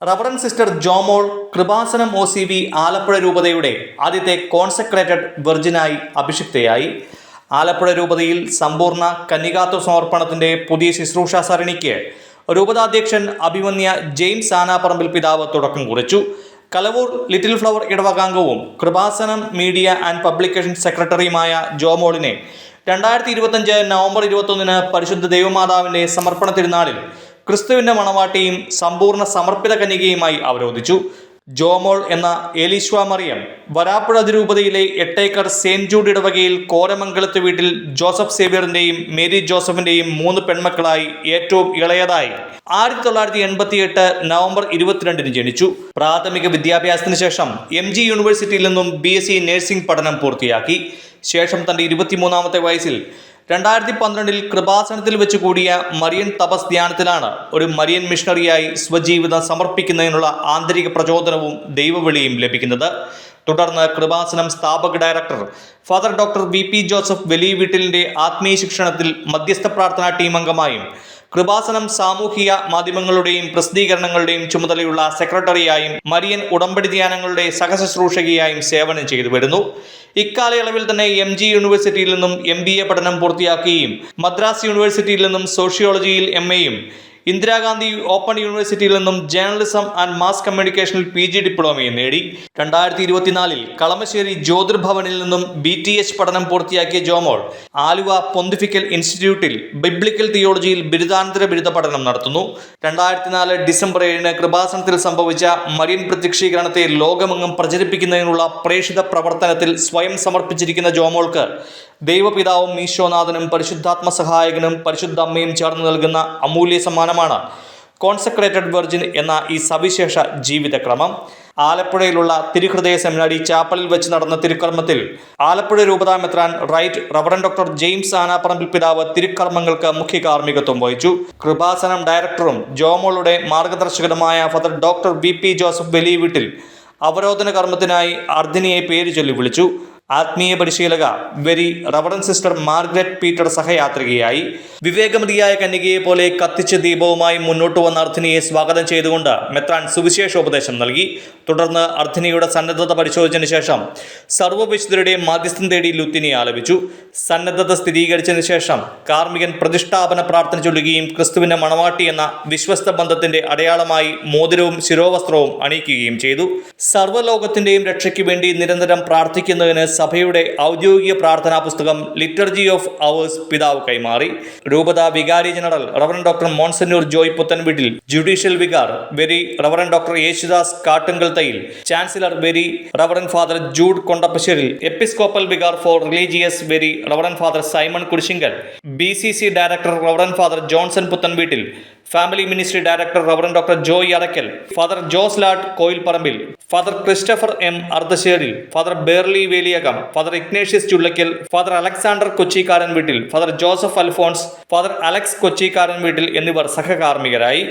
Reverend sister Jomol Kripasanam OCV Alappuzha രൂപതയുടെ ആദ്യത്തെ consecrated വെർജിനായി അഭിഷിക്തയായി. Alappuzha രൂപതയിൽ സമ്പൂർണ്ണ കന്യകാത്വ സമർപ്പണത്തിന്റെ പുതിയ ശുശ്രൂഷ സരണിക്ക് രൂപതാധ്യക്ഷൻ അഭിമന്യ ജെയിംസ് ആനാപ്പറമ്പിൽ പിതാവ് തുടക്കം കുറിച്ചു. കലവൂർ ലിറ്റിൽ ഫ്ലവർ ഇടവകാംഗവും കൃപാസനം മീഡിയ ആൻഡ് പബ്ലിക്കേഷൻ സെക്രട്ടറിയുമായ ജോമോളിനെ 2025 നവംബർ 21 പരിശുദ്ധ ദൈവമാതാവിന്റെ സമർപ്പണ തിരുനാളിൽ ക്രിസ്തുവിന്റെ മണവാട്ടിയും സമ്പൂർണ്ണ സമർപ്പിത കന്യകയുമായി അവരോധിച്ചു. ജോമോൾ എന്ന ഏലീശ്വ മറിയം വരാപ്പുഴ അതിരൂപതയിലെ 8 ഏക്കർ സെന്റ് ജൂഡ് ഇടവകയിൽ കോരമംഗലത്ത് വീട്ടിൽ ജോസഫ് സേവ്യറിന്റെയും മേരി ജോസഫിന്റെയും 3 പെൺമക്കളായി ഏറ്റവും ഇളയതായി 1988 നവംബർ 22 ജനിച്ചു. പ്രാഥമിക വിദ്യാഭ്യാസത്തിന് ശേഷം MG യൂണിവേഴ്സിറ്റിയിൽ നിന്നും BSc നഴ്സിംഗ് പഠനം പൂർത്തിയാക്കി. ശേഷം തന്റെ 23-ാമത്തെ വയസ്സിൽ 2012 കൃപാസനത്തിൽ വെച്ച് കൂടിയ മരിയൻ തപസ് ധ്യാനത്തിലാണ് ഒരു മരിയൻ മിഷണറിയായി സ്വജീവിതം സമർപ്പിക്കുന്നതിനുള്ള ആന്തരിക പ്രചോദനവും ദൈവവിളിയും ലഭിക്കുന്നത്. തുടർന്ന് കൃപാസനം സ്ഥാപക director father doctor VP Joseph വലിയ വീട്ടിലിന്റെ ആത്മീയ ശിക്ഷണത്തിൽ മധ്യസ്ഥ പ്രാർത്ഥനാ ടീം അംഗമായും കൃപാസനം സാമൂഹിക മാധ്യമങ്ങളുടെയും പ്രസിദ്ധീകരണങ്ങളുടെയും ചുമതലയുള്ള സെക്രട്ടറിയായും മരിയൻ ഉടമ്പടി ധ്യാനങ്ങളുടെ സഹശുശ്രൂഷകയായും സേവനം ചെയ്തു വരുന്നു. ഇക്കാലയളവിൽ തന്നെ MG യൂണിവേഴ്സിറ്റിയിൽ നിന്നും MBA പഠനം പൂർത്തിയാക്കുകയും മദ്രാസ് യൂണിവേഴ്സിറ്റിയിൽ നിന്നും സോഷ്യോളജിയിൽ MAയും ഇന്ദിരാഗാന്ധി ഓപ്പൺ യൂണിവേഴ്സിറ്റിയിൽ നിന്നും ജേർണലിസം ആൻഡ് മാസ് കമ്മ്യൂണിക്കേഷനിൽ PG ഡിപ്ലോമയും നേടി. 2024 കളമശ്ശേരി ജ്യോതിർഭവനിൽ നിന്നും BTH പഠനം പൂർത്തിയാക്കിയ ജോമോൾ ആലുവ പൊന്തിഫിക്കൽ ഇൻസ്റ്റിറ്റ്യൂട്ടിൽ ബിബ്ലിക്കൽ തിയോളജിയിൽ ബിരുദാനന്തര ബിരുദ പഠനം നടത്തുന്നു. 2004 ഡിസംബർ 7 കൃപാസനത്തിൽ സംഭവിച്ച മരിയൻ പ്രത്യക്ഷീകരണത്തെ ലോകമെങ്ങും പ്രചരിപ്പിക്കുന്നതിനുള്ള പ്രേക്ഷിത പ്രവർത്തനത്തിൽ സ്വയം സമർപ്പിച്ചിരിക്കുന്ന ജോമോൾക്ക് ദൈവപിതാവും ഈശോനാഥനും പരിശുദ്ധാത്മ സഹായകനും പരിശുദ്ധ അമ്മയും ചേർന്ന് നൽകുന്ന അമൂല്യ സമ്മാനമാണ് കോൺസെക്രേറ്റഡ് വെർജിൻ എന്ന ഈ സവിശേഷ ജീവിതക്രമം. ആലപ്പുഴയിലുള്ള തിരുഹൃദയ സെമിനാരി ചാപ്പലിൽ വെച്ച് നടന്ന തിരുക്കർമ്മത്തിൽ ആലപ്പുഴ രൂപതാ മെത്രാൻ right reverend doctor James Anaparambil പിതാവ് തിരുക്കർമ്മങ്ങൾക്ക് മുഖ്യ കാർമ്മികത്വം വഹിച്ചു. കൃപാസനം ഡയറക്ടറും ജോമോളുടെ മാർഗദർശകനുമായ father doctor VP Joseph Valiya Veettil അവരോധന കർമ്മത്തിനായി അർദ്ധിനിയെ പേര് ചൊല്ലി വിളിച്ചു. ആത്മീയ പരിശീലക very reverend sister Margaret Peter സഹയാത്രികയായി. വിവേകമതിയായ കന്യകയെ പോലെ കത്തിച്ച ദീപവുമായി മുന്നോട്ട് വന്ന അർദ്ധിനിയെ സ്വാഗതം ചെയ്തുകൊണ്ട് മെത്രാൻ സുവിശേഷോപദേശം നൽകി. തുടർന്ന് അർദ്ധിനിയുടെ സന്നദ്ധത പരിശോധിച്ചതിന് ശേഷം സർവ്വവിശുദ്ധരുടെയും മാധ്യസ്ഥം തേടി ലുത്തിനി ആലപിച്ചു. സന്നദ്ധത സ്ഥിരീകരിച്ചതിന് ശേഷം കാർമ്മികൻ പ്രതിഷ്ഠാപന പ്രാർത്ഥന ചൊല്ലുകയും ക്രിസ്തുവിന്റെ മണവാട്ടി എന്ന വിശ്വസ്ത ബന്ധത്തിന്റെ അടയാളമായി മോതിരവും ശിരോവസ്ത്രവും അണിയിക്കുകയും ചെയ്തു. സർവ്വലോകത്തിന്റെയും രക്ഷയ്ക്ക് വേണ്ടി നിരന്തരം പ്രാർത്ഥിക്കുന്നതിന് സഭയുടെ ഔദ്യോഗിക പ്രാർത്ഥനാ പുസ്തകം ലിറ്റർജി ഓഫ് അവേഴ്സ് പിതാവ് കൈമാറി. രൂപത വികാരി general reverend doctor monsignor Joy Puthenveettil, judicial vicar very reverend doctor Yesudas Kattungal Thayil, chancellor very reverend father Jude Kondappasseril, episcopal vicar for religious very reverend father Simon Kurisingal, BCC director reverend father Johnson Puthenveettil, family ministry director reverend doctor Joy Arackal, father Jose Lad Koilparambil, father Christopher M Ardhasseril, father Berly Veliyakam, father Ignatius Chullakkal, father Alexander Kochikaran Veettil, father Joseph Alphonse, father Alex കൊച്ചിക്കാരൻ വീട്ടിൽ എന്നിവർ സഹകാർമ്മികരായി.